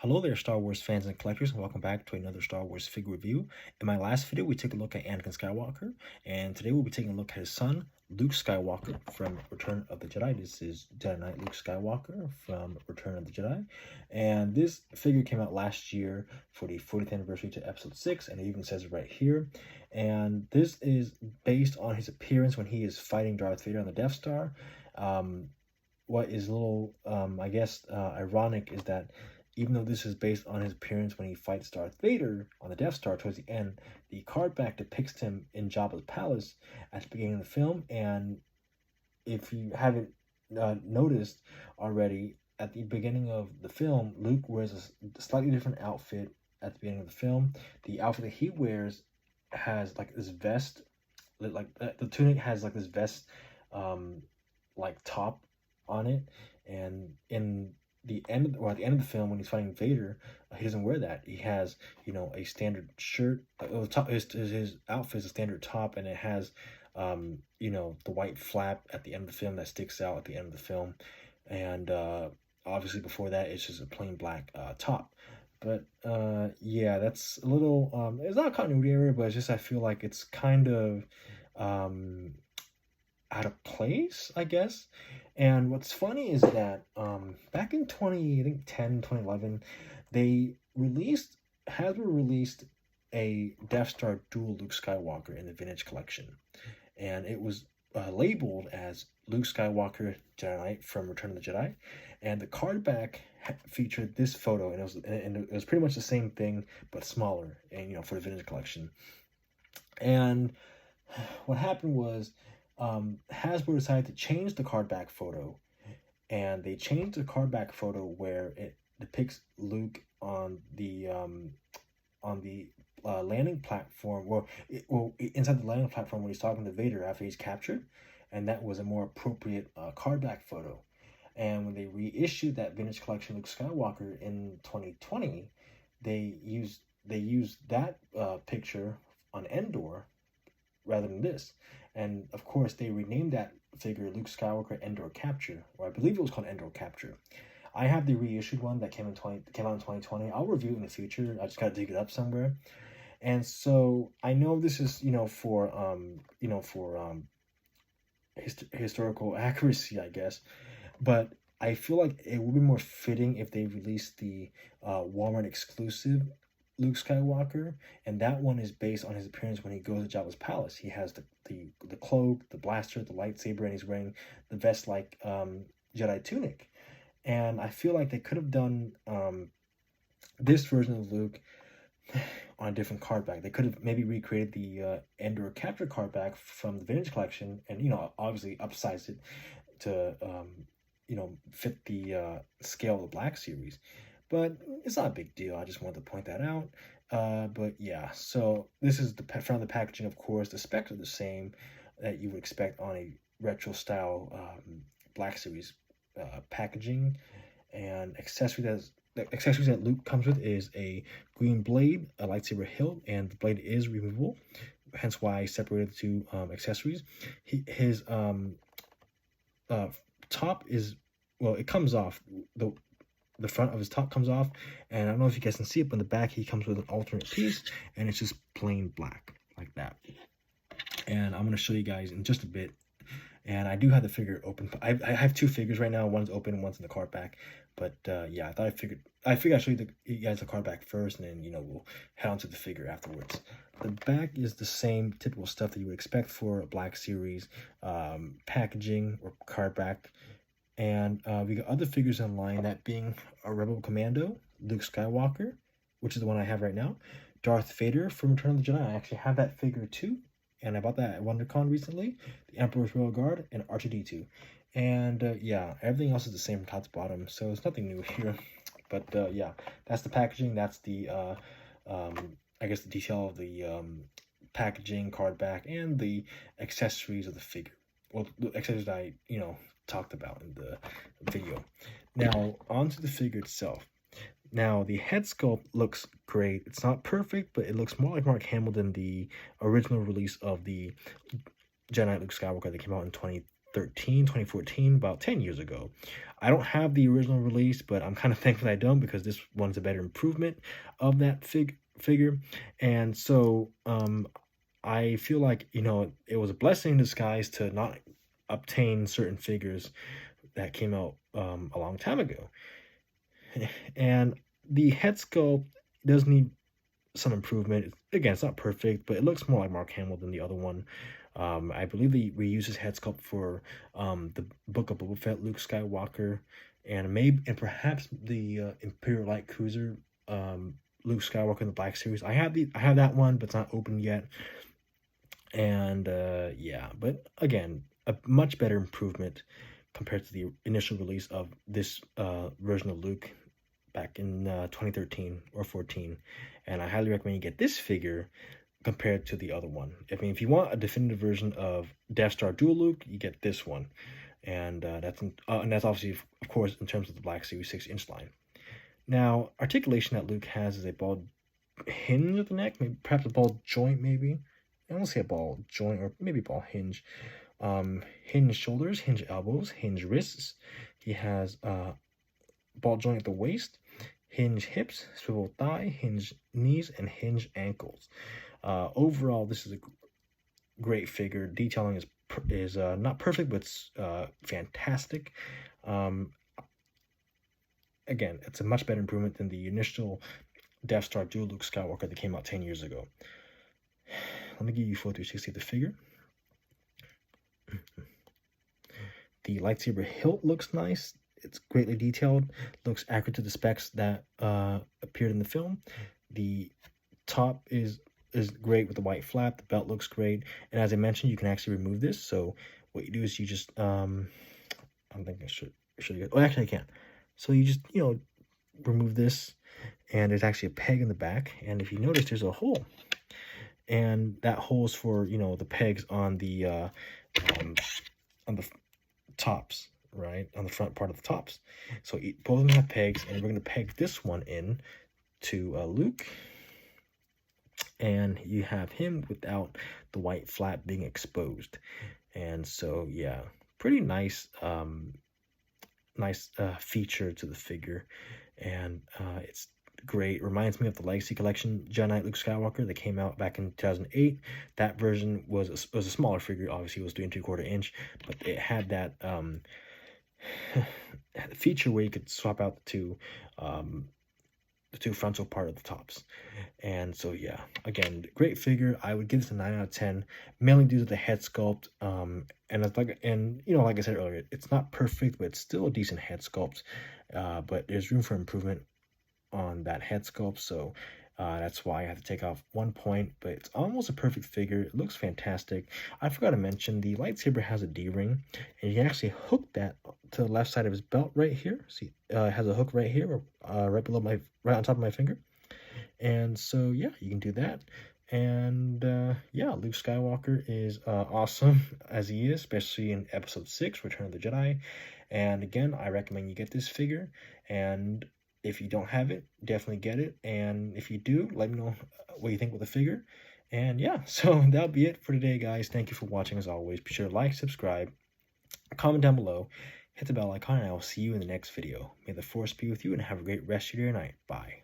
Hello there, Star Wars fans and collectors, and welcome back to another Star Wars figure review. In my last video, we took a look at Anakin Skywalker, and today we'll be taking a look at his son, Luke Skywalker, from Return of the Jedi. This is Jedi Knight Luke Skywalker from Return of the Jedi, and this figure came out last year for the 40th anniversary to Episode 6, and it even says it right here. And this is based on his appearance when he is fighting Darth Vader on the Death Star. What is a little, ironic is that even though this is based on his appearance when he fights Darth Vader on the Death Star towards the end, the card back depicts him in Jabba's palace at the beginning of the film. And if you haven't noticed already, at the beginning of the film, Luke wears a slightly different outfit at the beginning of the film. The outfit that he wears has like this vest, like the tunic has like this vest, like top on it, and in at the end of the film when he's fighting Vader, he doesn't wear that. He has, a standard shirt. The top his outfit is a standard top, and it has, the white flap at the end of the film that sticks out at the end of the film, and obviously before that it's just a plain black top. But yeah, that's a little. It's not a continuity error, but it's just I feel like it's kind of out of place, I guess. And what's funny is that back in 2011, Hasbro released a Death Star dual Luke Skywalker in the Vintage Collection, and it was labeled as Luke Skywalker Jedi Knight from Return of the Jedi, and the card back featured this photo, and it was pretty much the same thing but smaller, and for the Vintage Collection. And what happened was, Hasbro decided to change the card back photo, and they changed the card back photo where it depicts Luke on the landing platform, inside the landing platform when he's talking to Vader after he's captured, and that was a more appropriate card back photo. And when they reissued that Vintage Collection Luke Skywalker in 2020, they used that picture on Endor rather than this. And of course, they renamed that figure Luke Skywalker Endor Capture, or I believe it was called Endor Capture. I have the reissued one that came out in 2020. I'll review it in the future. I just gotta dig it up somewhere. And so I know this is for historical accuracy, I guess, but I feel like it would be more fitting if they released the Walmart exclusive Luke Skywalker, and that one is based on his appearance when he goes to Jabba's palace. He has the cloak, the blaster, the lightsaber, and he's wearing the vest-like Jedi tunic. And I feel like they could have done this version of Luke on a different card back. They could have maybe recreated the Endor Capture card back from the Vintage Collection, and obviously upsized it to fit the scale of the Black Series. But it's not a big deal. I just wanted to point that out. But yeah, so this is the front of the packaging, of course. The specs are the same that you would expect on a retro style Black Series packaging. And accessories that Luke comes with is a green blade, a lightsaber hilt, and the blade is removable. Hence why I separated the two accessories. His top is, well, it comes off. The front of his top comes off, and I don't know if you guys can see it, but in the back he comes with an alternate piece, and it's just plain black like that. And I'm going to show you guys in just a bit. And I do have the figure open. I have two figures right now. One's open and one's in the card back. But yeah, I figured I'd show you guys the card back first, and then we'll head on to the figure afterwards. The back is the same typical stuff that you would expect for a Black Series packaging or card back. And we got other figures in line, that being a Rebel Commando, Luke Skywalker, which is the one I have right now, Darth Vader from Return of the Jedi. I actually have that figure too, and I bought that at WonderCon recently, the Emperor's Royal Guard, and R2-D2. And yeah, everything else is the same from top to bottom, so it's nothing new here. But yeah, that's the packaging. That's the, I guess, the detail of the packaging, card back, and the accessories of the figure. Well, the accessories I, talked about in the video. Now, onto the figure itself. Now, the head sculpt looks great. It's not perfect, but it looks more like Mark Hamill than the original release of the Jedi Knight Luke Skywalker that came out in 2014, about 10 years ago. I don't have the original release, but I'm kind of thankful I don't, because this one's a better improvement of that figure. And so I feel like, you know, it was a blessing in disguise to not obtain certain figures that came out a long time ago. And the head sculpt does need some improvement. Again, it's not perfect, but it looks more like Mark Hamill than the other one. I believe they reused his head sculpt for the Book of Boba Fett, Luke Skywalker, and perhaps the Imperial Light Cruiser, Luke Skywalker in the Black Series. I have that one, but it's not open yet. And yeah, but again, a much better improvement compared to the initial release of this version of Luke back in 2013 or 14. And I highly recommend you get this figure compared to the other one. I mean, if you want a definitive version of Death Star Dual Luke, you get this one. And that's obviously, of course, in terms of the Black Series 6-inch line. Now, articulation that Luke has is a ball hinge at the neck, maybe perhaps a ball joint, maybe. I don't see a ball joint, or maybe ball hinge. Hinge shoulders, hinge elbows, hinge wrists. He has ball joint at the waist, hinge hips, swivel thigh, hinge knees, and hinge ankles. Overall, this is a great figure. Detailing is not perfect, but it's fantastic. Again, it's a much better improvement than the initial Death Star Dual Luke Skywalker that came out 10 years ago. Let me give you 4-360 of the figure. The lightsaber hilt looks nice. It's greatly detailed. Looks accurate to the specs that appeared in the film. The top is great with the white flap. The belt looks great. And as I mentioned, you can actually remove this. So what you do is you just I don't think I should oh, actually I can. So you just, you know, remove this, and there's actually a peg in the back. And if you notice, there's a hole, and that hole is for, you know, the pegs on the tops, right, on the front part of the tops. So both of them have pegs, and we're going to peg this one in to Luke, and you have him without the white flap being exposed. And so yeah, pretty nice feature to the figure, and it's great. Reminds me of the Legacy Collection Jedi Knight Luke Skywalker that came out back in 2008. That version was a smaller figure. Obviously, it was 3 3/4 inch, but it had that feature where you could swap out the two frontal part of the tops. And so yeah, again, great figure. I would give this a 9 out of 10, mainly due to the head sculpt. And it's like, and you know, like I said earlier, it's not perfect, but it's still a decent head sculpt. But there's room for improvement on that head sculpt, so that's why I have to take off 1 point, but it's almost a perfect figure. It looks fantastic. I forgot to mention, the lightsaber has a D-ring, and you can actually hook that to the left side of his belt right here. See, it has a hook right here, right on top of my finger. And so yeah, you can do that. And yeah, Luke Skywalker is awesome as he is, especially in Episode 6, Return of the Jedi. And again, I recommend you get this figure, and if you don't have it, definitely get it. And if you do, let me know what you think with the figure. And yeah, so that'll be it for today, guys. Thank you for watching as always. Be sure to like, subscribe, comment down below, hit the bell icon, and I will see you in the next video. May the Force be with you, and have a great rest of your night. Bye.